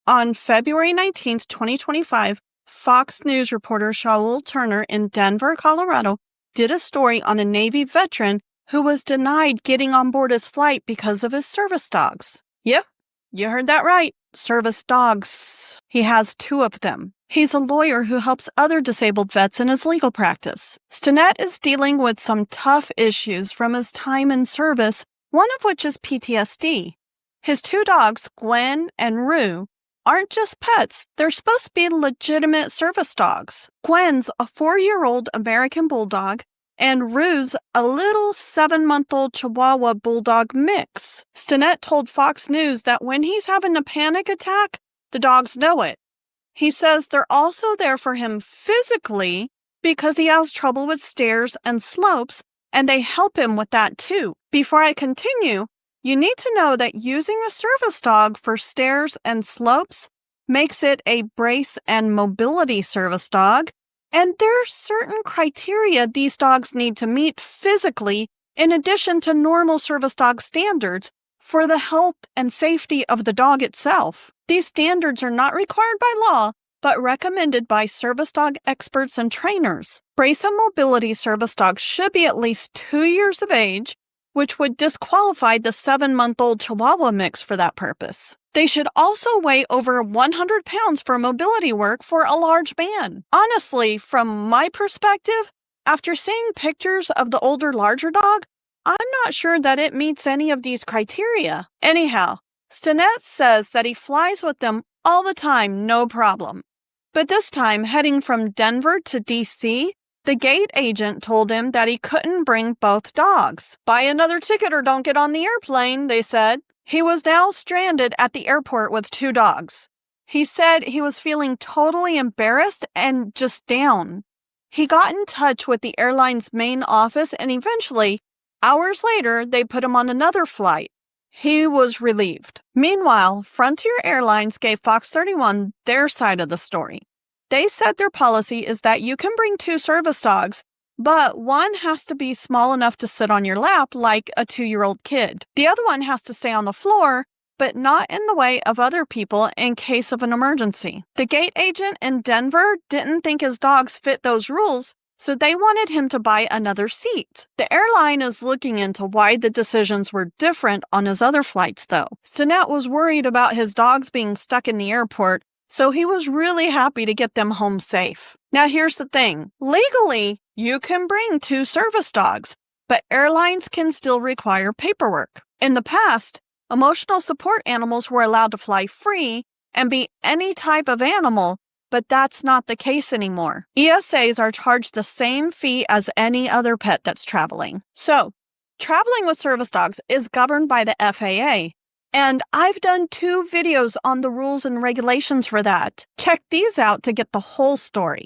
On February 19th, 2025, Fox News reporter Shaul Turner in Denver, Colorado, did a story on a Navy veteran who was denied getting on board his flight because of his service dogs. Yep, you heard that right. Service dogs. He has 2 of them. He's a lawyer who helps other disabled vets in his legal practice. Stinnett is dealing with some tough issues from his time in service, one of which is PTSD. His 2 dogs, Gwen and Rue, aren't just pets. They're supposed to be legitimate service dogs. Gwen's a 4-year-old American Bulldog, and Rue's a little 7-month-old Chihuahua Bulldog mix. Stinnett told Fox News that when he's having a panic attack, the dogs know it. He says they're also there for him physically because he has trouble with stairs and slopes, and they help him with that too. Before I continue, you need to know that using a service dog for stairs and slopes makes it a brace and mobility service dog, and there's certain criteria these dogs need to meet physically in addition to normal service dog standards for the health and safety of the dog itself. These standards are not required by law, but recommended by service dog experts and trainers. Brace and mobility service dogs should be at least 2 years of age, which would disqualify the 7-month-old Chihuahua mix for that purpose. They should also weigh over 100 pounds for mobility work for a large man. Honestly, from my perspective, after seeing pictures of the older, larger dog, I'm not sure that it meets any of these criteria. Anyhow, Stinnett says that he flies with them all the time, no problem. But this time, heading from Denver to D.C., the gate agent told him that he couldn't bring both dogs. Buy another ticket or don't get on the airplane, they said. He was now stranded at the airport with 2 dogs. He said he was feeling totally embarrassed and just down. He got in touch with the airline's main office, and eventually, hours later, they put him on another flight. He was relieved. Meanwhile, Frontier Airlines gave Fox 31 their side of the story. They said their policy is that you can bring 2 service dogs, but one has to be small enough to sit on your lap like a 2-year-old kid. The other one has to stay on the floor, but not in the way of other people in case of an emergency. The gate agent in Denver didn't think his dogs fit those rules, so they wanted him to buy another seat. The airline is looking into why the decisions were different on his other flights, though. Stinnett was worried about his dogs being stuck in the airport, so he was really happy to get them home safe. Now here's the thing. Legally, you can bring 2 service dogs, but airlines can still require paperwork. In the past, emotional support animals were allowed to fly free and be any type of animal, but that's not the case anymore. ESAs are charged the same fee as any other pet that's traveling. So, traveling with service dogs is governed by the FAA, and I've done 2 videos on the rules and regulations for that. Check these out to get the whole story.